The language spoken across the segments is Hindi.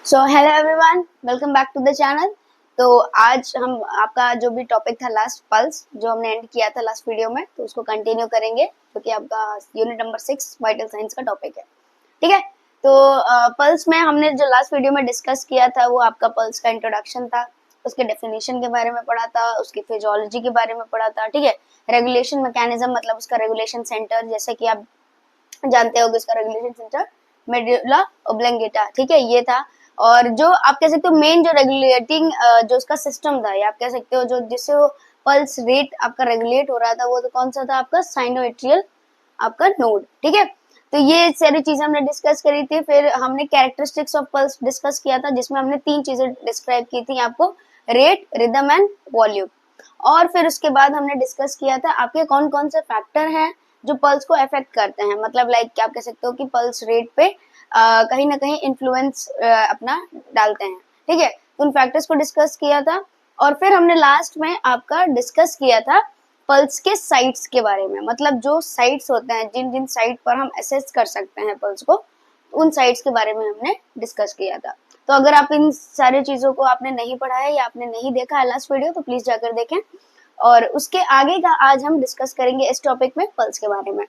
So hello everyone, welcome back to the channel. तो आज हम आपका जो भी टॉपिक था लास्ट पल्स जो हमने एंड किया था लास्ट वीडियो में, तो उसको कंटिन्यू करेंगे क्योंकि आपका यूनिट नंबर 6 वाइटल साइंस का टॉपिक है। ठीक है, तो पल्स में हमने जो लास्ट वीडियो में डिस्कस किया था वो आपका पल्स का इंट्रोडक्शन था, उसके डेफिनेशन के बारे में पढ़ा था, उसकी फिजियोलॉजी के बारे में पढ़ा था। ठीक है, रेगुलेशन मैकेनिज्म मतलब उसका रेगुलेशन सेंटर, जैसे कि आप जानते होंगे उसका रेगुलेशन सेंटर मेडुला ओब्लंगेटा। ठीक है, ये था। और जो आप कह सकते हो मेन जो रेगुलेटिंग जो उसका सिस्टम था, या आप कह सकते हो जो जिससे वो पल्स रेट आपका रेगुलेट हो रहा था, वो तो कौन सा था आपका साइनोएट्रियल आपका नोड। ठीक है, तो ये सारी चीजें हमने डिस्कस करी थी। फिर हमने कैरेक्टरिस्टिक्स ऑफ पल्स डिस्कस किया था, जिसमें हमने 3 चीजें डिस्क्राइब की थी आपको, रेट, रिदम एंड वॉल्यूम। और फिर उसके बाद हमने डिस्कस किया था आपके कौन कौन से फैक्टर हैं जो पल्स को अफेक्ट करते हैं, मतलब लाइक क्या आप कह सकते हो कि पल्स रेट पे कहीं ना कहीं इन्फ्लुएंस अपना डालते हैं। ठीक है, तो उन फैक्टर्स को डिस्कस किया था। और फिर हमने लास्ट में आपका डिस्कस किया था पल्स के साइट्स के बारे में, मतलब जो साइट्स होते हैं, जिन जिन साइट पर हम असेस कर सकते हैं पल्स को, उन साइट्स के बारे में हमने डिस्कस किया था। तो अगर आप इन सारी चीजों को आपने नहीं पढ़ा है या आपने नहीं देखा है लास्ट वीडियो, तो प्लीज जाकर देखें। और उसके आगे का आज हम डिस्कस करेंगे इस टॉपिक में पल्स के बारे में।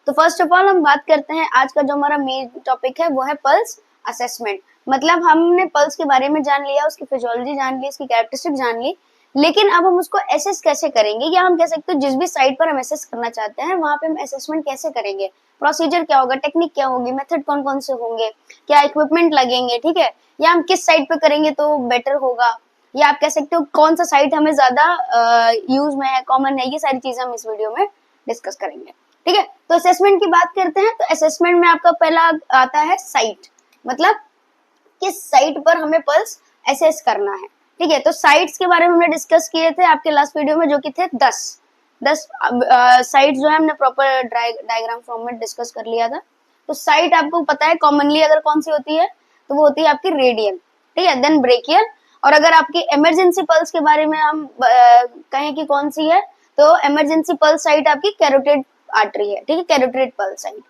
तो फर्स्ट ऑफ ऑल हम बात करते हैं, आज का जो हमारा मेन टॉपिक है वो है पल्स असेसमेंट। मतलब हमने पल्स के बारे में जान लिया, उसकी फिजियोलॉजी जान ली, उसकी कैरेक्टरिस्टिक जान ली, लेकिन अब हम उसको असेस कैसे करेंगे, या हम कह सकते हैं जिस भी साइट पर हम असेस करना चाहते हैं वहां पे हम असेसमेंट कैसे करेंगे, प्रोसीजर क्या होगा, टेक्निक क्या होगी, मेथड कौन कौन से होंगे, क्या इक्विपमेंट लगेंगे। ठीक है, या हम किस साइट पे करेंगे तो बेटर होगा, या आप कह सकते हो कौन सा साइट हमें ज्यादा यूज में है, कॉमन है, ये सारी चीजें हम इस वीडियो में डिस्कस करेंगे। ठीक है, तो असेसमेंट की बात करते हैं। तो असेसमेंट में आपका पहला आता है साइट, मतलब किस साइट पर हमें पल्स असेस करना है। ठीक है, तो साइट्स के बारे में हमने डिस्कस किए थे आपके लास्ट वीडियो में, जो कि थे 10 साइट जो है हमने प्रॉपर डायग्राम फॉर्म में डिस्कस कर लिया था। तो साइट आपको पता है कॉमनली अगर कौन सी होती है, तो वो होती है आपकी रेडियल। ठीक है, देन ब्रेकियल। और अगर आपकी इमरजेंसी पल्स के बारे में हम कहें कि कौन सी है, तो इमरजेंसी पल्स साइट आपकी कैरोटिड आर्टरी है। ठीक है, कैरोटिड पल्स साइट।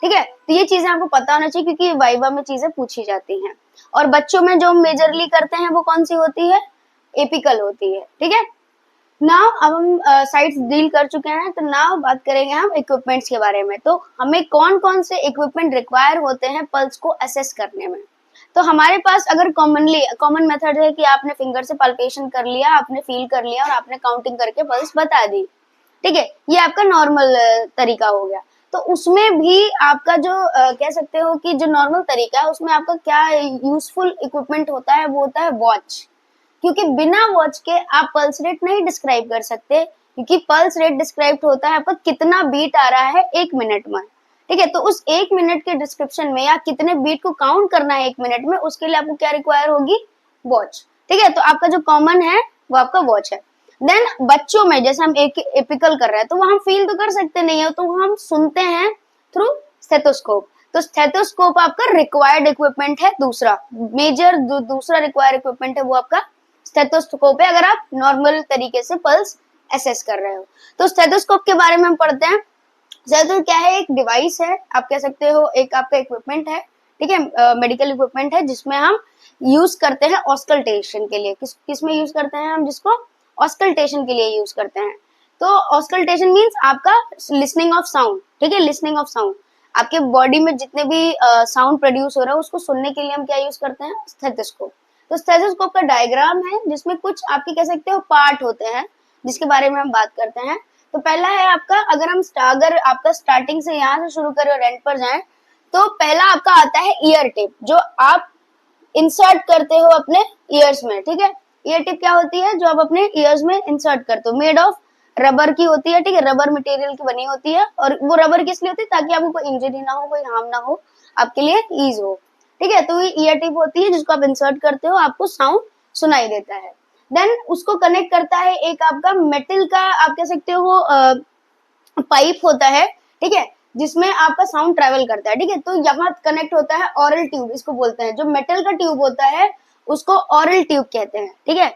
ठीक है, तो ये चीजें आपको पता होना चाहिए क्योंकि वाइवा में चीजें पूछी जाती हैं। और बच्चों में जो मेजरली करते हैं वो कौन सी होती है, एपिकल होती है। ठीक है, नाउ अब हम साइट्स डील कर चुके हैं, तो नाउ बात करेंगे हम इक्विपमेंट्स के बारे में। तो हमें कौन कौन से इक्विपमेंट रिक्वायर होते हैं पल्स को असेस करने में। तो हमारे पास अगर कॉमन मेथड है कि आपने फिंगर से पाल्पेशन कर लिया, आपने फील कर लिया और आपने काउंटिंग करके पल्स बता दी। ठीक है, ये आपका नॉर्मल तरीका हो गया। तो उसमें भी आपका जो कह सकते हो कि जो नॉर्मल तरीका है, उसमें आपका क्या यूजफुल इक्विपमेंट होता है, वो होता है वॉच। क्योंकि बिना वॉच के आप पल्स रेट नहीं डिस्क्राइब कर सकते, क्योंकि पल्स रेट डिस्क्राइब होता है आपका कितना बीट आ रहा है 1 मिनट में। ठीक है, तो उस 1 मिनट के डिस्क्रिप्शन में या कितने बीट को काउंट करना है 1 मिनट में, उसके लिए आपको क्या रिक्वायर होगी, वॉच। ठीक है, तो आपका जो कॉमन है वो आपका वॉच है। देन बच्चों में जैसे हम एक एपिकल कर रहे हैं, तो वो हम फील तो कर सकते नहीं है, तो वो हम सुनते हैं थ्रू स्टेथोस्कोप। तो स्टेथोस्कोप आपका रिक्वायर्ड इक्विपमेंट है। दूसरा मेजर दूसरा रिक्वायर्ड इक्विपमेंट है वो आपका स्टेथोस्कोप है, अगर आप नॉर्मल तरीके से पल्स असेस कर रहे हो। तो स्टेथोस्कोप के बारे में हम पढ़ते हैं। स्टेथोस्कोप क्या है, एक डिवाइस है, आप कह सकते हो एक आपका इक्विपमेंट है। ठीक है, मेडिकल इक्विपमेंट है जिसमें हम यूज करते हैं ऑस्कल्टेशन के लिए। किस में यूज करते हैं हम, जिसको ऑस्कल्टेशन के लिए यूज करते हैं। तो ऑस्कल्टेशन मींस आपका लिसनिंग ऑफ साउंड। ठीक है, लिसनिंग ऑफ साउंड, आपके बॉडी में जितने भी साउंड प्रोड्यूस हो रहा है उसको सुनने के लिए हम क्या यूज करते हैं, स्टेथोस्कोप। तो स्टेथोस्कोप का डायग्राम है जिसमें कुछ आपके कह सकते हो पार्ट होते हैं, जिसके बारे में हम बात करते हैं। तो पहला है आपका, अगर आपका स्टार्टिंग से यहाँ से शुरू करें और एंड पर जाएं, तो पहला आपका आता है ईयर टिप, जो आप इंसर्ट करते हो अपने ईयर्स में। ठीक है, ईयर टिप क्या होती है, जो आप अपने ईयर्स में इंसर्ट करते हो, मेड ऑफ रबर की होती है। ठीक है, रबर मटेरियल की बनी होती है। और वो रबर किस लिए होती है, ताकि आपको कोई इंजरी ना हो, कोई हार्म ना हो, आपके लिए ईज हो। ठीक है, तो ये ईयर टिप होती है जिसको आप इंसर्ट करते हो, आपको साउंड सुनाई देता है। देन उसको कनेक्ट करता है एक आपका मेटल का, आप कह सकते हो पाइप होता है। ठीक है, जिसमें आपका साउंड ट्रेवल करता है। ठीक है, तो यहाँ कनेक्ट होता है ऑरल ट्यूब, इसको बोलते हैं, जो मेटल का ट्यूब होता है उसको ऑरल ट्यूब कहते हैं। ठीक है,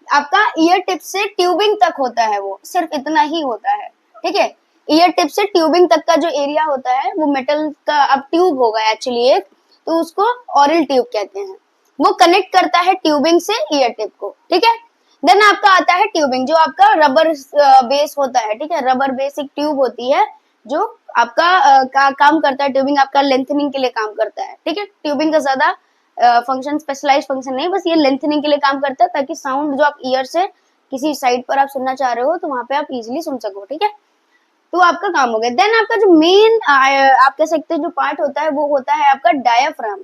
आपका ईयर टिप से ट्यूबिंग तक होता है, वो सिर्फ इतना ही होता है। ठीक है, ईयर टिप से ट्यूबिंग तक का जो एरिया होता है वो मेटल का अब ट्यूब होगा एक्चुअली एक, तो उसको ऑरल ट्यूब कहते हैं। वो कनेक्ट करता है ट्यूबिंग से ईयर टिप को, ठीक है। देन आपका आता है ट्यूबिंग, जो आपका रबर बेस होता है, ठीक है। रबर बेस एक ट्यूब होती है जो आपका काम करता है, ट्यूबिंग आपका लेंथनिंग के लिए काम करता है, ठीक है। ट्यूबिंग का ज्यादा फंक्शन स्पेशलाइज फंक्शन नहीं, बस ये लेंथनिंग के लिए काम करता है, ताकि साउंड जो आप ईयर से किसी साइड पर आप सुनना चाह रहे हो तो वहां पे आप इजिली सुन सको, ठीक है। तो आपका काम हो गया। देन आपका जो मेन आप कह सकते हैं जो पार्ट होता है वो होता है आपका डायाफ्राम,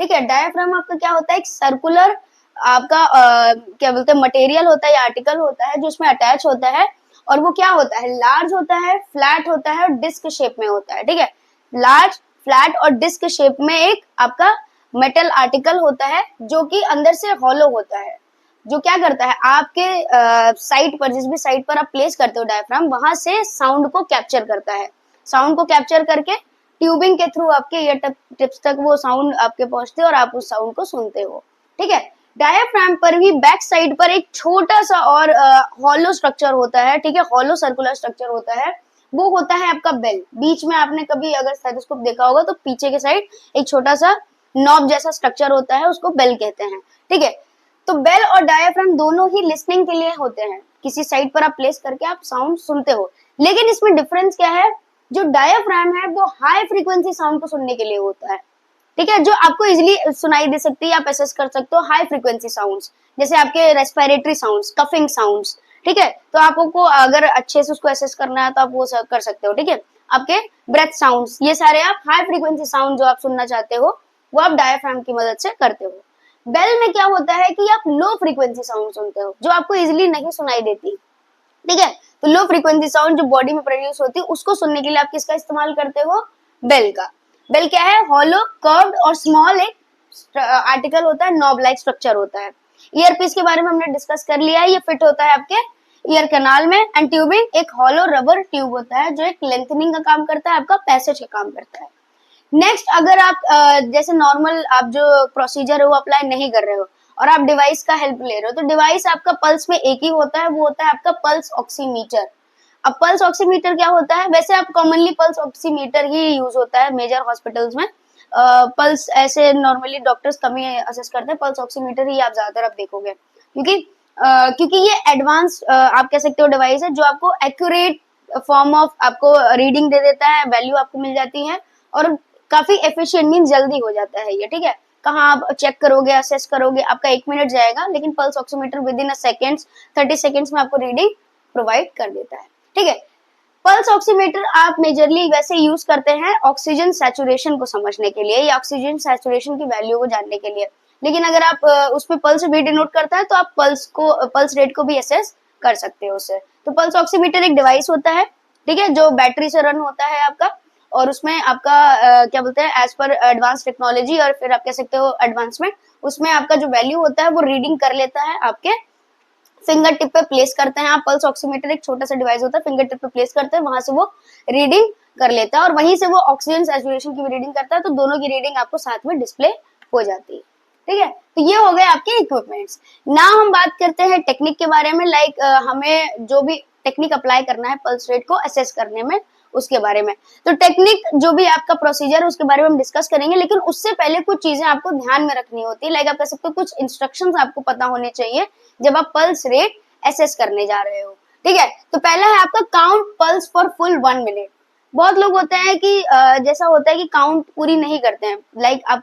ठीक है। डायाफ्राम आपका क्या होता है, एक सर्कुलर आपका क्या बोलते हैं मटेरियल होता है या आर्टिकल होता है जो इसमें अटैच होता है, और वो क्या होता है, लार्ज होता है, फ्लैट होता है और डिस्क शेप में होता है, ठीक है। लार्ज, फ्लैट और डिस्क शेप में एक आपका मेटल आर्टिकल होता है जो कि अंदर से हॉलो होता है, जो क्या करता है आपके साइट पर, जिस भी साइट पर आप प्लेस करते हो डायफ्राम, वहां से साउंड को कैप्चर करता है। साउंड को कैप्चर करके ट्यूबिंग के थ्रू आपके ईयर टिप्स तक वो साउंड आपके पहुंचते हैं और आप उस साउंड को सुनते हो, ठीक है। डायफ्राम पर भी बैक साइड पर एक छोटा सा और हॉलो स्ट्रक्चर होता है, ठीक है। हॉलो सर्कुलर स्ट्रक्चर होता है, वो होता है आपका बेल। बीच में आपने कभी अगर स्टेथोस्कोप देखा होगा तो पीछे के साइड एक छोटा सा नॉब जैसा स्ट्रक्चर होता है, उसको बेल कहते हैं, ठीक है। तो बेल और डायफ्राम दोनों ही लिसनिंग के लिए होते हैं, किसी साइड पर आप प्लेस करके आप साउंड सुनते हो। लेकिन इसमें डिफरेंस क्या है, जो डायफ्राम है वो हाई फ्रीक्वेंसी साउंड को सुनने के लिए होता है, ठीक है, जो आपको इजिली सुनाई दे सकती है, आप एसेस कर सकते हो हाई फ्रीक्वेंसी साउंड्स, जैसे आपके रेस्पिरेटरी साउंड्स, कफिंग साउंड्स, ठीक है। तो आपको अगर अच्छे से उसको एसेस करना है तो आप वो कर सकते हो, ठीक है। आपके ब्रेथ साउंड्स, ये सारे आप हाई फ्रीक्वेंसी साउंड जो आप सुनना चाहते हो वो आप डायफ्राम की मदद से करते हो। बेल में क्या होता है कि आप लो फ्रीक्वेंसी साउंड सुनते हो जो आपको इजिली नहीं सुनाई देती, ठीक है। तो लो फ्रीक्वेंसी साउंड जो बॉडी में प्रोड्यूस होती है उसको सुनने के लिए आप किसका इस्तेमाल करते हो, बेल का। बेल क्या है, हॉलो, कर्व्ड और स्मॉल एक आर्टिकल होता है, नॉब लाइक स्ट्रक्चर होता है। ईयर पीस के बारे में हमने डिस्कस कर लिया है, ये फिट होता है आपके ईयर कैनाल में। एंड ट्यूबिंग एक हॉलो रबर ट्यूब होता है जो एक लेंथनिंग का काम करता है, आपका पैसेज का काम करता है। नेक्स्ट, अगर आप जैसे नॉर्मल आप जो प्रोसीजर है वो अप्लाई नहीं कर रहे हो और आप डिवाइस का हेल्प ले रहे हो, तो डिवाइस आपका पल्स में एक ही होता है, वो होता है आपका पल्स ऑक्सीमीटर। अब पल्स ऑक्सीमीटर क्या होता है, वैसे आप कॉमनली पल्स ऑक्सीमीटर ही यूज होता है मेजर हॉस्पिटल्स में। पल्स ऐसे नॉर्मली डॉक्टर्स कम ही असेस करते हैं, पल्स ऑक्सीमीटर ही आप ज्यादातर आप देखोगे, क्योंकि ये एडवांस आप कह सकते हो डिवाइस है जो आपको एक्यूरेट फॉर्म ऑफ आपको रीडिंग दे देता है, वैल्यू आपको मिल जाती है और काफी एफिशिएंट मीन जल्दी हो जाता है ये, ठीक है। कहाँ आप चेक करोगे, असेस करोगे, आपका 1 मिनट जाएगा, लेकिन pulse oximeter with in a seconds 30 seconds में आपको रीडिंग प्रोवाइड कर देता है, ठीक है। पल्स ऑक्सीमीटर आप मेजरली वैसे यूज करते हैं ऑक्सीजन सैचुरेशन को समझने के लिए या ऑक्सीजन सैचुरेशन की वैल्यू को जानने के लिए, लेकिन अगर आप उसमें पल्स भी डिनोट करता है तो आप पल्स रेट को भी असेस कर सकते हो उससे। तो पल्स ऑक्सीमीटर एक डिवाइस होता है, ठीक है, जो बैटरी से रन होता है आपका, और उसमें आपका क्या बोलते हैं एज पर एडवांस टेक्नोलॉजी और फिर आप कह सकते हो एडवांसमेंट, उसमें आपका जो वैल्यू होता है वो रीडिंग कर लेता है, आपके फिंगर टिप पे प्लेस करते हैं आप। पल्स ऑक्सीमीटर एक छोटा सा डिवाइस होता है, फिंगर टिप पे प्लेस करते हैं, वहां से वो रीडिंग कर लेता है और वहीं से वो ऑक्सीजन सैचुरेशन की भी रीडिंग करता है, तो दोनों की रीडिंग आपको साथ में डिस्प्ले हो जाती है, ठीक है। तो ये हो गए आपके इक्विपमेंट्स। नाउ हम बात करते हैं टेक्निक के बारे में, लाइक हमें जो भी टेक्निक अप्लाई करना है पल्स रेट को असेस करने में, उसके बारे में। तो टेक्निक जो भी आपका प्रोसीजर है उसके बारे में हम डिस्कस करेंगे, लेकिन उससे पहले कुछ चीजें आपको ध्यान में रखनी होती है, लाइक आप कह सकते हो कुछ इंस्ट्रक्शंस आपको पता होने चाहिए जब आप पल्स रेट एसेस करने जा रहे हो, ठीक है। तो पहला है आपका count pulse for full 1 minute. बहुत लोग होते हैं कि जैसा होता है कि काउंट पूरी नहीं करते हैं, लाइक आप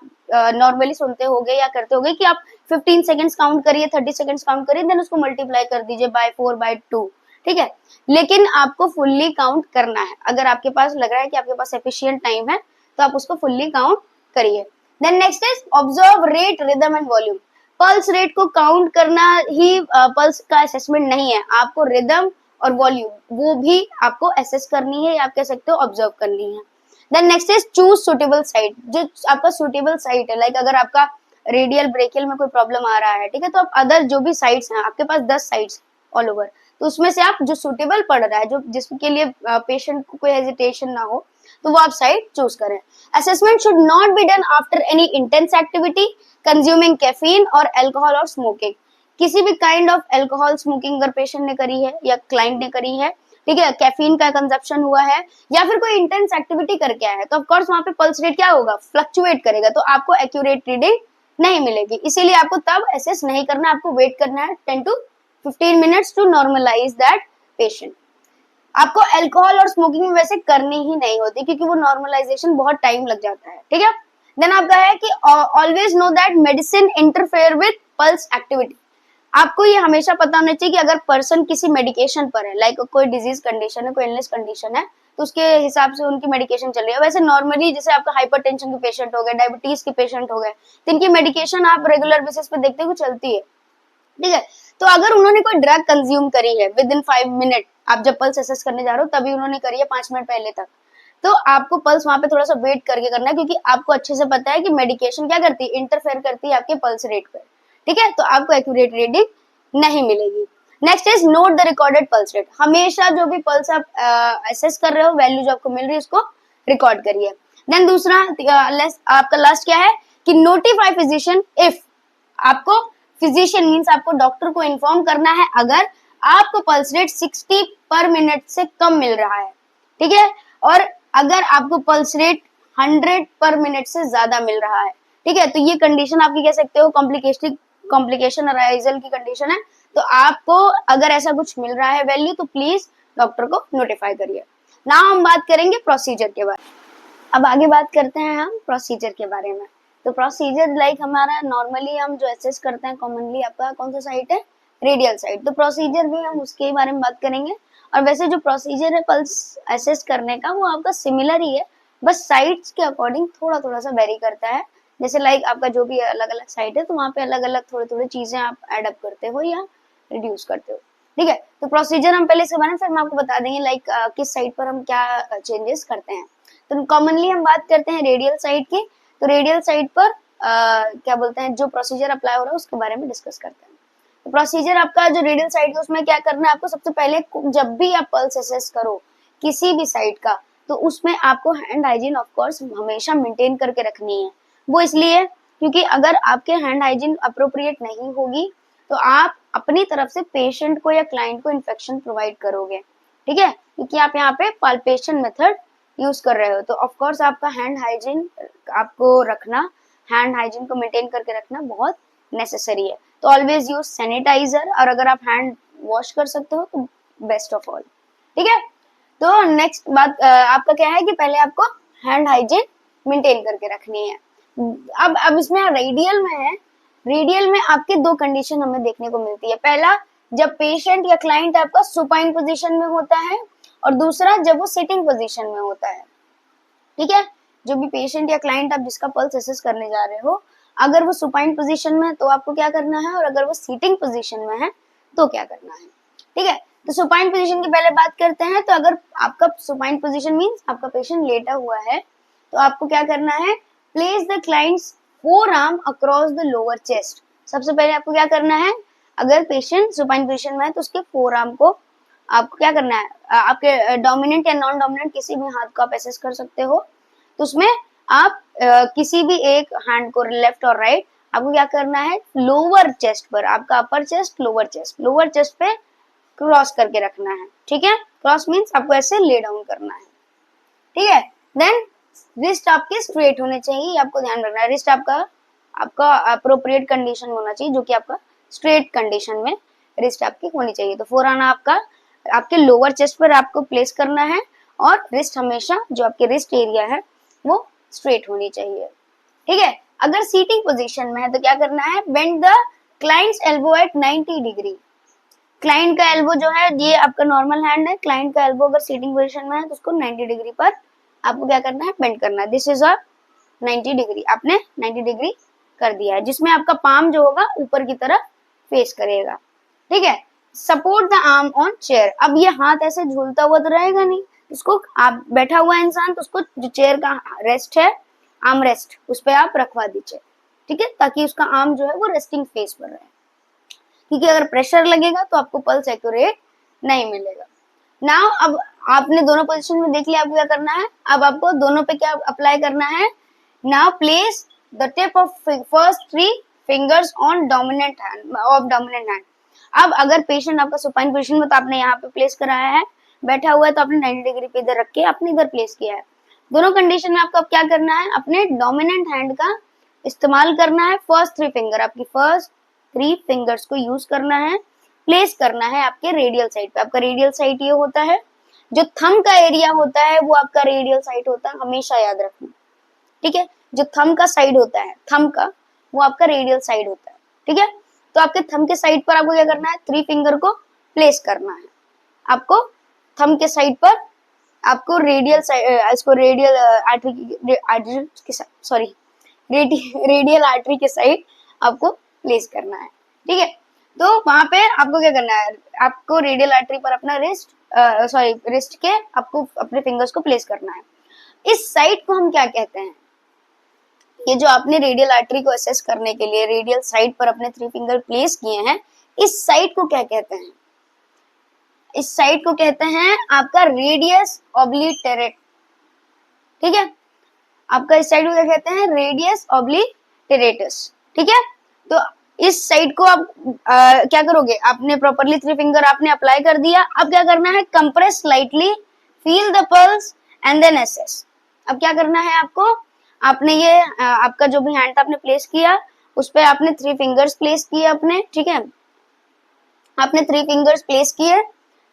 नॉर्मली सुनते होगे या करते होगे कि आप 15 सेकंड्स काउंट करिए, 30 सेकंड्स काउंट करिए, देन उसको मल्टीप्लाई कर दीजिए बाय 4 बाय 2, ठीक है। लेकिन आपको फुल्ली काउंट करना है, अगर आपके पास लग रहा है कि आपके पास एफिशिएंट टाइम है तो आप उसको फुल्ली काउंट करिए। Then next is observe rate, rhythm and volume. Pulse rate को काउंट करना ही पल्स का असेसमेंट नहीं है, आपको रिदम और वॉल्यूम वो भी आपको असेस करनी है या आप कह सकते हो ऑब्जर्व करनी है। Then next is choose suitable site, जो आपका सुटेबल साइट है, लाइक अगर आपका रेडियल ब्रेकियल में कोई प्रॉब्लम आ रहा है, ठीक है, तो आप अदर जो भी साइट्स हैं, आपके पास 10 साइट्स ऑल ओवर, तो उसमें से आप जो सुटेबल पड़ रहा है, जो जिसके लिए पेशेंट को कोई हेजिटेशन ना हो, तो वो आप साइट चूज करें। Assessment should not be done after any intense activity, consuming caffeine और एल्कोहल और स्मोकिंग। किसी भी काइंड ऑफ एल्कोहल स्मोकिंग अगर पेशेंट ने करी है या क्लाइंट ने करी है, ठीक है, कैफीन का कंजप्शन हुआ है या फिर कोई इंटेंस एक्टिविटी करके आया है, तो ऑफ कोर्स वहां पे पल्स रेट क्या होगा, फ्लक्चुएट करेगा, तो आपको एक्यूरेट रीडिंग नहीं मिलेगी। इसीलिए आपको तब एसेस नहीं करना, आपको वेट करना है 10 to 15 minutes to normalise that patient. आपको अल्कोहल और स्मोकिंग में वैसे करनी ही नहीं होती क्योंकि वो नॉर्मलाइजेशन बहुत टाइम लग जाता है, ठीक है। देन आपका है कि always know that medicine interfere with pulse activity. आपको ये हमेशा पता होना चाहिए कि अगर पर्सन किसी मेडिकेशन पर है, लाइक कोई डिजीज कंडीशन है, कोई इलनेस कंडीशन है, तो उसके हिसाब से उनकी मेडिकेशन चल रही है। वैसे नॉर्मली जैसे आपका हाइपरटेंशन के पेशेंट हो गए, डायबिटीज के पेशेंट हो गए, तो इनकी मेडिकेशन आप रेगुलर बेसिस पे देखते हुए चलती है, ठीक है। तो अगर उन्होंने कोई ड्रग कंज्यूम करी है विद इन 5 मिनट, आप जब पल्स असेस करने जा रहे हो तभी उन्होंने करी है 5 मिनट पहले तक, तो आपको पल्स वहां पे थोड़ा सा वेट करके करना है क्योंकि आपको अच्छे से पता है कि मेडिकेशन क्या करती है, इंटरफेयर करती है आपके पल्स रेट पे, ठीक है। तो आपको एक्यूरेट रीडिंग नहीं मिलेगी। Next is note the recorded pulse rate. हमेशा जो भी पल्स आप असेस कर रहे हो, वैल्यू जो आपको मिल रही है उसको रिकॉर्ड करिए। देन दूसरा आपका लास्ट क्या है कि नोटिफाई फिजिशियन इफ। आपको फिजिशियन मींस आपको डॉक्टर को इन्फॉर्म करना है अगर आपको पल्स रेट 60 पर मिनट से कम मिल रहा है, ठीक है। और अगर आपको पल्स रेट 100 पर मिनट से ज्यादा मिल रहा है, ठीक है, तो ये कंडीशन आपकी कह सकते हो कॉम्प्लिकेशन अराइजल की कंडीशन है। तो आपको अगर ऐसा कुछ मिल रहा है वैल्यू तो प्लीज डॉक्टर को नोटिफाई करिए। नाउ हम बात करेंगे प्रोसीजर के बारे में। अब आगे बात करते हैं हम प्रोसीजर के बारे में। तो प्रोसीजर लाइक हमारा नॉर्मली हम जो एसेस करते हैं कॉमनली, आपका कौन सा साइट है, रेडियल साइट। तो प्रोसीजर भी हम उसके बारे में बात करेंगे। और वैसे जो प्रोसीजर है पल्स एसेस करने का वो आपका सिमिलर ही है, बस साइट्स के अकॉर्डिंग थोड़ा थोड़ा सा वेरी करता है। जैसे लाइक आपका जो भी अलग अलग साइट है तो वहाँ पे अलग अलग थोड़ी थोड़ी चीजें आप एडअप करते हो या रिड्यूस करते हो, ठीक है। तो प्रोसीजर हम पहले इसके बारे में फिर हम आपको बता देंगे लाइक किस साइट पर हम क्या चेंजेस करते हैं। तो कॉमनली हम बात करते हैं रेडियल साइट की। तो रेडियल साइट पर क्या बोलते हैं जो प्रोसीजर अप्लाई हो रहा है उसके बारे में डिस्कस करते हैं। तो प्रोसीजर आपका जो रेडियल साइट है उसमें क्या करना है आपको, सबसे पहले जब भी आप पल्स असेस करो किसी भी साइट का, तो उसमें आपको हैंड हाइजीन ऑफ कोर्स हमेशा मेंटेन करके रखनी है। वो इसलिए क्योंकि अगर आपके हैंड हाइजीन अप्रोप्रिएट नहीं होगी तो आप अपनी तरफ से पेशेंट को या क्लाइंट को इन्फेक्शन प्रोवाइड करोगे, ठीक है, क्योंकि आप यहाँ पे पाल्पेशन मेथड यूज कर रहे हो। तो ऑफ कोर्स आपका हैंड हाइजीन आपको रखना, हैंड हाइजीन को मेंटेन करके रखना बहुत नेसेसरी है। तो ऑलवेज यूज सैनिटाइजर, और अगर आप हैंड वॉश कर सकते हो तो बेस्ट ऑफ ऑल, ठीक है। तो नेक्स्ट बात आपका क्या है कि पहले आपको हैंड हाइजीन मेंटेन करके रखनी है। अब इसमें रेडियल में है, रेडियल में आपके दो कंडीशन हमें देखने को मिलती है। पहला, जब पेशेंट या क्लाइंट आपका सुपाइन पोजीशन में होता है, और दूसरा जब वो सिटिंग पोजीशन में होता है, ठीक है। जो भी पेशेंट या क्लाइंट आप जिसका पल्स असेस करने जा रहे हो, अगर वो सुपाइन पोजीशन में है तो आपको क्या करना है, और अगर वो सीटिंग पोजीशन में है तो क्या करना है, ठीक है। तो सुपाइन पोजीशन की पहले बात करते हैं। तो अगर आपका सुपाइन पोजीशन मींस आपका पेशेंट लेटा हुआ है तो आपको क्या करना है, place the clients forearm across the lower chest. सबसे पहले आपको क्या करना है, अगर पेशेंट सुपाइन पोजीशन में है तो उसके फोरआर्म को आपको क्या करना है, आपके डोमिनेंट या नॉन डोमिनेंट किसी भी हाथ को आप एसेस कर सकते हो। तो उसमें आप किसी भी एक हैंड को लेफ्ट और राइट आपको क्या करना है, लोअर चेस्ट पर, आपका अपर चेस्ट लोअर चेस्ट पे क्रॉस करके रखना है, ठीक है। क्रॉस मींस आपको ऐसे ले डाउन करना है, ठीक है। देन रिस्ट आपके स्ट्रेट होने चाहिए, आपको ध्यान रखना है। रिस्ट आपका अप्रोप्रिएट कंडीशन में होना चाहिए, जो कि आपका स्ट्रेट कंडीशन में रिस्ट आपकी होनी चाहिए। तो फोरआर्म आपका आपके लोअर चेस्ट पर आपको प्लेस करना है, और रिस्ट हमेशा जो आपके रिस्ट एरिया है वो स्ट्रेट होनी चाहिए, ठीक है। अगर सीटिंग पोजीशन में है तो क्या करना है, bend the client's elbow at 90 degree. Client का एल्बो जो है ये आपका नॉर्मल हैंड है, क्लाइंट का एल्बो अगर सीटिंग पोजीशन में है तो उसको 90 डिग्री पर आपको क्या करना है, बेंड करना है। दिस इज अ 90 डिग्री, आपने 90 डिग्री कर दिया है, जिसमें आपका पाम जो होगा ऊपर की तरफ फेस करेगा, ठीक है। Support the arm on chair. अब ये हाथ ऐसे झूलता हुआ तो रहेगा नहीं, इसको आप बैठा हुआ इंसान तो उसको जो चेयर का रेस्ट है, आर्म रेस्ट, उस पर आप रखवा दीजिए, ठीक है, ताकि उसका आर्म जो है वो रेस्टिंग फेस पर रहे, क्योंकि अगर प्रेशर लगेगा तो आपको पल्स एक्यूरेट नहीं मिलेगा। नाउ अब आपने दोनों पोजीशन में देख लिया, आपको क्या करना है, अब आपको दोनों पे क्या अप्लाई करना है। Now place the tip of first 3 fingers on dominant hand. अब अगर पेशेंट आपका सुपाइन पोजीशन में तो आपने यहाँ पे प्लेस कराया है, बैठा हुआ है तो आपने 90 डिग्री पे इधर रख के आपने इधर प्लेस किया है। दोनों कंडीशन में आपको अब क्या करना है, अपने डोमिनेंट हैंड का इस्तेमाल करना है फर्स्ट 3 फिंगर, आपकी फर्स्ट 3 फिंगर्स को यूज करना है, प्लेस करना है आपके रेडियल साइड पे। आपका रेडियल साइड ये होता है, जो थंब का एरिया होता है वो आपका रेडियल साइड होता है, हमेशा याद रखना, ठीक है। जो थंब का साइड होता है, थंब का, वो आपका रेडियल साइड होता है, ठीक है। तो आपके थंब के साइड पर आपको क्या करना है, 3 फिंगर को प्लेस करना है। आपको थंब के साइड पर आपको रेडियल साइड, इसको रेडियल आर्टरी के सॉरी रेडियल आर्टरी के साइड आपको प्लेस करना है, ठीक है। तो वहां पे आपको क्या करना है, आपको रेडियल आर्टरी पर अपना रिस्ट के आपको अपने फिंगर्स को प्लेस करना है। इस साइड को हम क्या कहते हैं, ये जो आपने रेडियल आर्टरी को असेस करने के लिए रेडियल साइड पर अपने 3 फिंगर प्लेस किए हैं, इस साइड को क्या कहते हैं, इस साइड को कहते हैं आपका रेडियस ऑब्लिटेरेट, ठीक है। आपका इस साइड को क्या कहते हैं, रेडियस ऑब्लिटेरेटस, ठीक है। तो इस साइड को आप क्या करोगे, आपने प्रॉपरली 3 फिंगर आपने अप्लाई कर दिया। अब क्या करना है, compress slightly, feel the pulse and then assess. अब क्या करना है आपको, आपने ये आपका जो भी हैंड आपने प्लेस किया, उस पे आपने 3 फिंगर्स प्लेस किए अपने, ठीक है। आपने 3 फिंगर्स प्लेस किए,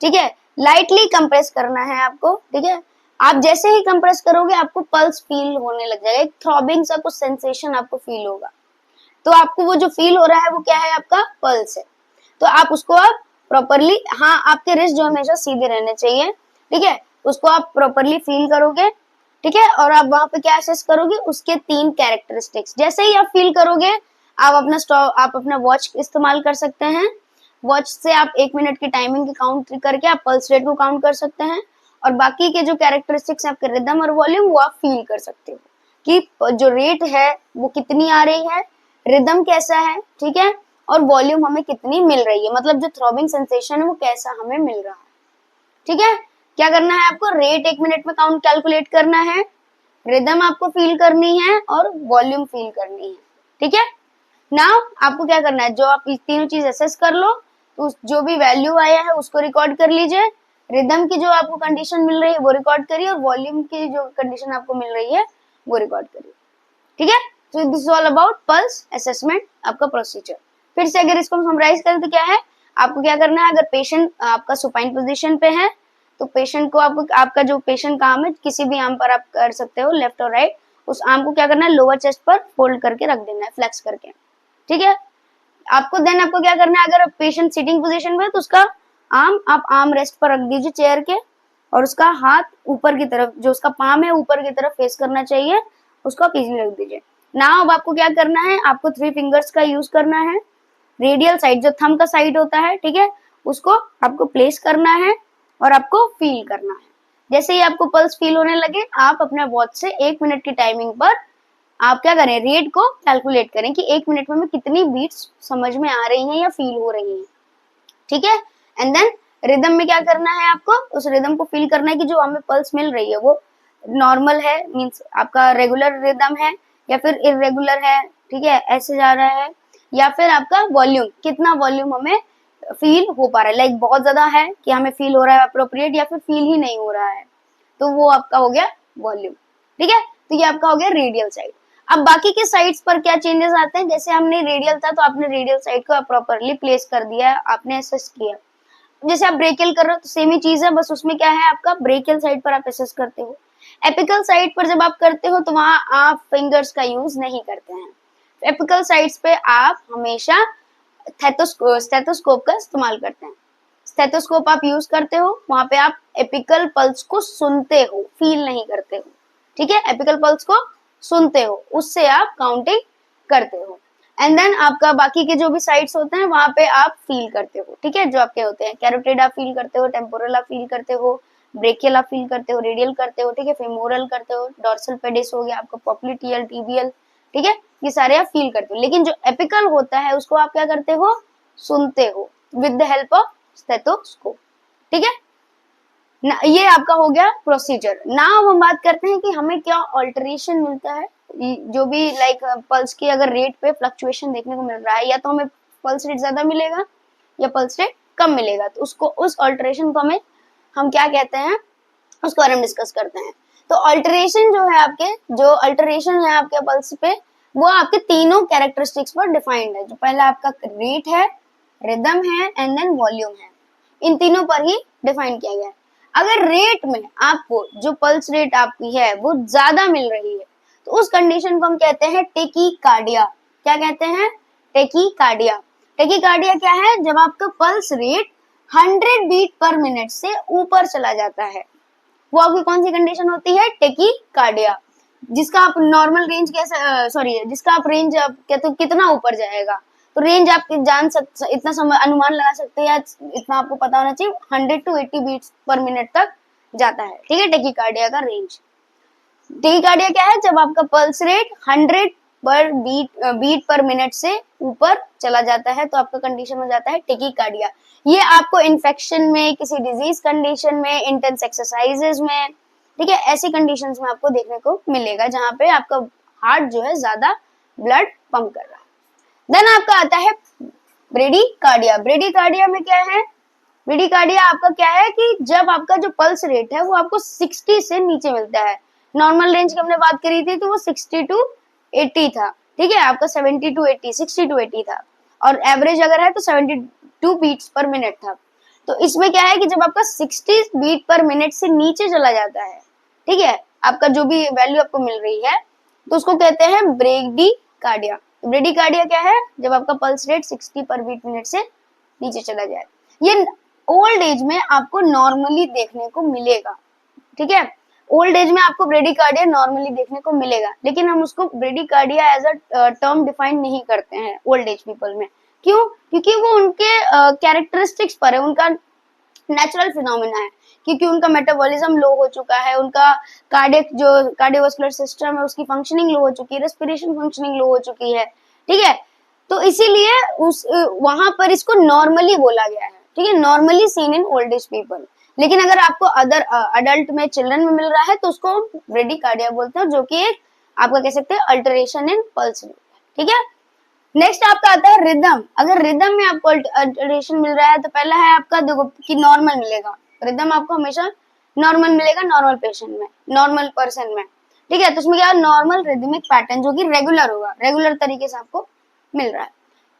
ठीक है। लाइटली कंप्रेस करना है आपको, ठीक है। आप जैसे ही कंप्रेस करोगे आपको पल्स फील होने लग जाएगा, एक थ्रॉबिंग सा कुछ सेंसेशन आपको फील होगा। तो आपको वो जो फील हो रहा है वो क्या है, आपका पल्स है। तो आप उसको आप प्रॉपरली, हाँ आपके रिस्ट जो हमेशा सीधे रहने चाहिए, ठीक है, उसको आप प्रॉपरली फील करोगे, ठीक है। और आप वहां पे क्या असेस करोगे, उसके 3 कैरेक्टरिस्टिक्स। जैसे ही आप फील करोगे, आप अपना वॉच इस्तेमाल कर सकते हैं। वॉच से आप 1 मिनट की टाइमिंग की काउंट करके आप पल्स रेट को काउंट कर सकते हैं, और बाकी के जो कैरेक्टरिस्टिक्स आपके रिदम और वॉल्यूम वो आप फील कर सकते हो कि जो रेट है वो कितनी आ रही है, रिदम कैसा है, ठीक है, और वॉल्यूम हमें कितनी मिल रही है, मतलब जो थ्रॉबिंग सेंसेशन है वो कैसा हमें मिल रहा है, ठीक है। क्या करना है आपको, रेट 1 मिनट में काउंट कैलकुलेट करना है, रिदम आपको फील करनी है और वॉल्यूम फील करनी है, ठीक है। नाउ आपको क्या करना है, जो आप ये तीनों चीज असेस कर लो, तो जो भी वैल्यू आया है उसको रिकॉर्ड कर लीजिए, रिदम की जो आपको कंडीशन मिल रही है वो रिकॉर्ड करिए, और वॉल्यूम की जो कंडीशन आपको मिल रही है वो रिकॉर्ड करिए, ठीक है। तो this is all about pulse assessment, आपका प्रोसीजर। फिर से अगर इसको हम समराइज करें तो क्या है, आपको क्या करना है, अगर पेशेंट आपका सुपाइन पोजीशन पे है तो पेशेंट को आपका जो पेशेंट का आर्म है किसी भी आर्म पर आप कर सकते हो, लेफ्ट और राइट, उस आर्म को क्या करना है, लोअर चेस्ट पर फोल्ड करके रख देना है, फ्लेक्स करके, ठीक है। आपको क्या करना है, अगर पेशेंट सिटिंग पोजीशन में है तो उसका आप आर्म रेस्ट पर रख दीजिए चेयर के, और उसका हाथ ऊपर की तरफ, जो उसका पाम है ऊपर की तरफ फेस करना चाहिए, उसको आप इजीली रख दीजिए। नाउ अब आपको क्या करना है, आपको 3 फिंगर्स का यूज करना है, रेडियल साइड जो थंब का साइड होता है, ठीक है, उसको आपको प्लेस करना है और आपको फील करना है। जैसे ही आपको पल्स फील होने लगे, आप अपने वॉच से 1 मिनट की टाइमिंग पर आप क्या करें, रेट को कैलकुलेट करें कि 1 मिनट में हमें कितनी बीट्स समझ में आ रही हैं या फील हो रही हैं, ठीक है। एंड देन रिदम में क्या करना है, आपको उस रिदम को फील करना है कि जो हमें पल्स मिल रही है वो नॉर्मल है, मींस आपका रेगुलर रिदम है या फिर इरेगुलर है, ठीक है, ऐसे जा रहा है, या फिर आपका वॉल्यूम, कितना वॉल्यूम हमें फील हो पा रहा है, लाइक बहुत ज्यादा है कि हमें फील हो रहा है अप्रोप्रिएट, या फिर फील ही नहीं हो रहा है, तो वो आपका हो गया वॉल्यूम, ठीक है। तो ये आपका हो गया रेडियल साइड। अब बाकी के साइड्स पर क्या चेंजेस आते हैं, जैसे हमने रेडियल था तो आपने रेडियल साइड को प्रॉपरली प्लेस कर दिया, आपने असेस किया। जैसे आप ब्रेकियल कर रहे हो तो सेम ही चीज है, बस उसमें क्या है, आपका ब्रेकियल साइड पर आप असेस करते हो। एपिकल साइड पर जब आप करते हो तो वहां आप फिंगर्स का यूज नहीं करते हैं। एपिकल साइड्स पे आप हमेशा स्टेथोस्कोप का इस्तेमाल करते हैं। स्टेथोस्कोप आप यूज करते हो, वहां पे आप एपिकल पल्स को सुनते हो, फील नहीं करते हो, ठीक है। एपिकल पल्स को सुनते हो, उससे आप काउंटिंग करते हो। एंड देन आपका बाकी के जो भी साइड्स होते हैं वहां पे आप फील करते हो, ठीक है। जो आपके होते हैं कैरोटिड आप फील करते हो, टेम्पोरल आप फील करते हो, ब्रेकियल आप फील करते हो, रेडियल करते हो, ठीक है, फेमोरल करते हो, डॉर्सल पेडिस हो गया आपका, पॉप्लिटियल, टीबियल, ठीक है, ये सारे आप फील करते हो। लेकिन जो एपिकल होता है उसको आप क्या करते हो, सुनते हो with the help of stethoscope, ठीक है ना। ये आपका हो गया प्रोसीजर। नाउ हम बात करते हैं कि हमें क्या ऑल्टरेशन मिलता है, जो भी लाइक पल्स की अगर रेट पे फ्लक्चुएशन देखने को मिल रहा है, या तो हमें पल्स रेट ज्यादा मिलेगा या पल्स रेट कम मिलेगा, तो उसको उस ऑल्टरेशन को हम क्या कहते हैं, उसके बारे में डिस्कस करते हैं। तो ऑल्टरेशन जो है आपके, जो अल्टरेशन है आपके पल्स पे, वो आपके तीनों कैरेक्टरिस्टिक्स पर डिफाइंड है। जो पहला आपका रेट है, रिदम है एंड देन वॉल्यूम है, इन तीनों पर ही डिफाइन किया गया है। अगर रेट में आपको जो पल्स रेट आपकी है वो ज्यादा मिल रही है तो उस कंडीशन को हम कहते हैं टेकीकार्डिया। क्या कहते हैं? टेकीकार्डिया। टेकीकार्डिया क्या है? जब आपका pulse rate 100 beat per minute से ऊपर चला जाता है, वो आपकी कौन सी कंडीशन होती है? टेकीकार्डिया। जिसका आप नॉर्मल रेंज कैसे सॉरी जिसका आप रेंज आप कहते हो कितना ऊपर जाएगा, तो रेंज आप जान सकते, इतना समय अनुमान लगा सकते हैं या इतना आपको पता होना चाहिए 100 to 80 बीट्स पर मिनट तक जाता है। ठीक है, टेकीकार्डिया का रेंज। टेकीकार्डिया क्या है? जब आपका पल्स रेट 100 पर बीट पर मिनट से ऊपर चला जाता है तो आपका कंडीशन हो जाता है टेकीकार्डिया। ये आपको इन्फेक्शन में, किसी डिजीज कंडीशन में, इंटेंस एक्सरसाइजेज में, ठीक है, ऐसी कंडीशंस में आपको देखने को मिलेगा जहां पे आपका हार्ट जो है ज्यादा ब्लड पंप कर रहा है। देन आपका आता है ब्रेडीकार्डिया। ब्रेडीकार्डिया में क्या है? ब्रेडीकार्डिया आपका क्या है कि जब आपका जो पल्स रेट है वो आपको 60 से नीचे मिलता है। नॉर्मल रेंज की हमने बात करी थी तो वो 60 to 80 था। ठीक है, आपका 70 to 80, 60 to 80 था, और एवरेज अगर है तो 72 बीट्स पर मिनट था। तो इसमें क्या है कि जब आपका 60 बीट पर मिनट से नीचे चला जाता है, ठीक है, आपका जो भी वैल्यू आपको मिल रही है, तो उसको कहते हैं ब्रेडीकार्डिया। ब्रेडीकार्डिया क्या है? जब आपका पल्स रेट 60 पर बीट मिनट से नीचे चला जाए। ये ओल्ड एज में आपको नॉर्मली देखने को मिलेगा। ठीक है, ओल्ड एज में आपको ब्रेडीकार्डिया नॉर्मली देखने को मिलेगा, लेकिन हम उसको ब्रेडीकार्डिया एज अ टर्म डिफाइन नहीं करते हैं ओल्ड एज पीपल में। क्यों? क्योंकि वो उनके कैरेक्टरिस्टिक्स पर है, उनका नेचुरल फिनोमिना है, क्योंकि उनका मेटाबॉलिज्म लो हो चुका है, उनका कार्डियोवास्कुलर सिस्टम है उसकी फंक्शनिंग लो हो चुकी है, रेस्पिरेशन फंक्शनिंग लो हो चुकी है। ठीक है, तो इसीलिए उस वहां पर इसको नॉर्मली बोला गया है। ठीक है, normally seen in old age people. लेकिन अगर आपको अदर अडल्ट में, चिल्ड्रन में मिल रहा है तो उसको ब्रेडीकार्डिया बोलते हैं, जो कि एक आपका कह सकते हैं अल्टरेशन इन पल्स। ठीक है, नेक्स्ट आपका आता है रिदम। अगर रिदम में आपको अल्टरेशन मिल रहा है तो पहला है आपका देखो कि नॉर्मल मिलेगा। रिदम आपको हमेशा नॉर्मल मिलेगा नॉर्मल पेशेंट में, नॉर्मल पर्सन में। ठीक है, तो उसमें क्या नॉर्मल रिदमिक पैटर्न जो कि रेगुलर होगा, रेगुलर तरीके से आपको मिल रहा है।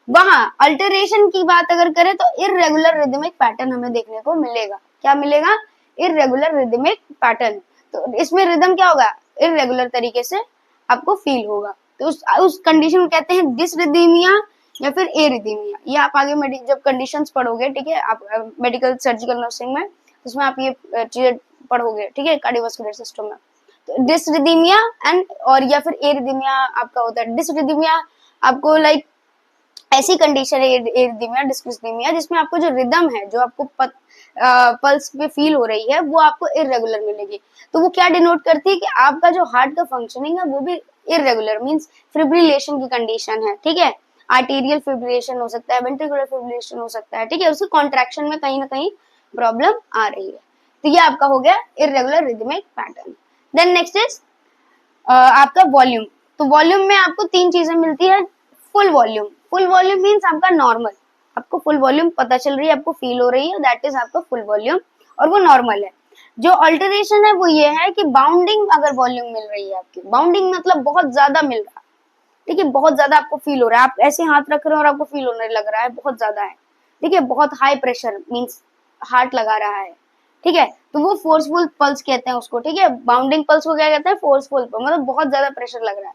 वहां अल्टरेशन की बात अगर करें तो इररेगुलर रिदमिक पैटर्न हमें देखने को मिलेगा। क्या मिलेगा? Irregular rhythmic pattern. तो इसमें रिदम क्या होगा? इररेगुलर तरीके से आपको फील होगा। तो उस कंडीशन को कहते हैं डिसरिदीमिया या फिर एरिदीमिया। ये आप आगे जब कंडीशंस पढ़ोगे, ठीक है, आप मेडिकल सर्जिकल नर्सिंग में, उसमें आप ये चीजें पढ़ोगे। ठीक है, कार्डियोवास्कुलर सिस्टम में। तो डिसरिदीमिया एंड और या फिर एरिदीमिया आपका होता है। डिसरिदीमिया आपको लाइक ऐसी कंडीशन है एरिदीमिया, डिस्क्रिदीमिया, जिसमें आपको जो रिदम है, जो आपको पल्स पे फील हो रही है, वो आपको इररेगुलर मिलेगी। तो वो क्या डिनोट करती है कि आपका जो हार्ट का फंक्शनिंग है वो भी इररेगुलर मींस फिब्रिलेशन की कंडीशन है। ठीक है, आर्टेरियल फिब्रिलेशन हो सकता है, वेंट्रिकुलर फिब्रिलेशन हो सकता है। ठीक है, उसकी कॉन्ट्रैक्शन में कहीं ना कहीं प्रॉब्लम आ रही है। तो ये आपका हो गया irregular rhythmic pattern. Then next is आपका वॉल्यूम। तो वॉल्यूम में आपको तीन चीजें मिलती है। Full volume. Full volume means आपका नॉर्मल, आपको फुल वॉल्यूम पता चल रही है, आपको फील हो रही है, दैट इज आपका फुल वॉल्यूम, और वो नॉर्मल है। जो अल्टरेशन है वो ये है कि बाउंडिंग अगर वॉल्यूम मिल रही है आपकी, बाउंडिंग मतलब बहुत ज्यादा मिल रहा है। ठीक है, बहुत ज्यादा आपको फील हो रहा है, आप ऐसे हाथ रख रहे हो और आपको फील होने लग रहा है बहुत ज्यादा है। ठीक है, बहुत हाई प्रेशर मीन्स हार्ट लगा रहा है। ठीक है, तो वो फोर्सफुल पल्स कहते हैं उसको। ठीक है, बाउंडिंग पल्स को क्या कहते हैं? फोर्सफुल पल्स, मतलब बहुत ज्यादा प्रेशर लग रहा है,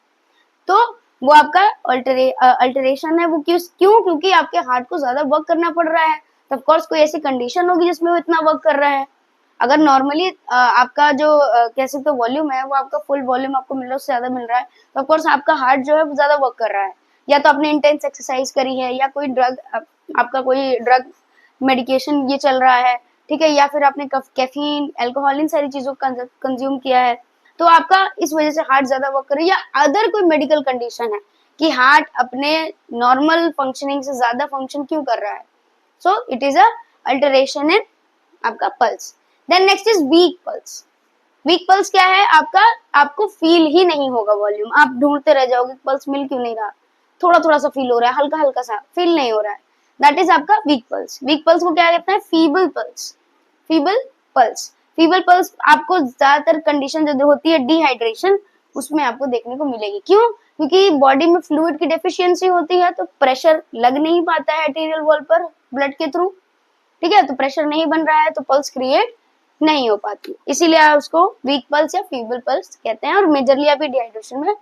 तो वो आपका अल्टरेशन है। वो क्यों? क्योंकि आपके हार्ट को ज्यादा वर्क करना पड़ रहा है। तो ऑफ कोर्स कोई ऐसी कंडीशन होगी जिसमें वो इतना वर्क कर रहा है। अगर नॉर्मली आपका जो कह सकते हो वॉल्यूम है, वो आपका फुल वॉल्यूम आपको मिल रहा है, उससे ज्यादा मिल रहा है, तो ऑफ कोर्स आपका हार्ट जो है वो ज्यादा वर्क कर रहा है। या तो आपने इंटेंस एक्सरसाइज करी है, या कोई ड्रग, आपका कोई ड्रग मेडिकेशन ये चल रहा है। ठीक है, या फिर आपने कैफीन, अल्कोहल, इन सारी चीजों को कंज्यूम किया है, तो आपका इस वजह से हार्ट ज्यादा वर्क कर रही है। या अदर कोई मेडिकल कंडीशन है कि हार्ट अपने नॉर्मल फंक्शनिंग से ज्यादा फंक्शन क्यों कर रहा है, so it is a alteration in आपका pulse. Then next is weak pulse. Weak pulse क्या है आपका? आपको फील ही नहीं होगा वॉल्यूम, आप ढूंढते रह जाओगे पल्स मिल क्यों नहीं रहा, थोड़ा थोड़ा सा फील हो रहा है, हल्का हल्का सा फील नहीं हो रहा है, दैट इज आपका वीक पल्स। वीक पल्स को क्या कहते हैं? Feeble pulse. Feeble pulse. Feeble pulse आपको ज्यादातर कंडीशन जो होती है डिहाइड्रेशन, उसमें आपको देखने को मिलेगी। क्यों? क्योंकि बॉडी में फ्लूइड की डेफिशिएंसी होती है तो प्रेशर लग नहीं पाता है आर्टेरियल वॉल पर ब्लड के थ्रू, ठीक है, तो प्रेशर नहीं बन रहा है तो पल्स क्रिएट नहीं हो पाती, इसीलिए आप उसको वीक पल्स या फीबल पल्स कहते हैं और मेजरली आप डिहाइड्रेशन में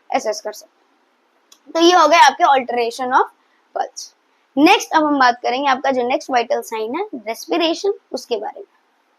एसेस कर सकते हैं। तो ये हो गए आपके ऑल्टरेशन ऑफ पल्स। नेक्स्ट अब हम बात करेंगे आपका जो नेक्स्ट वाइटल साइन है रेस्पिरेशन, उसके बारे में।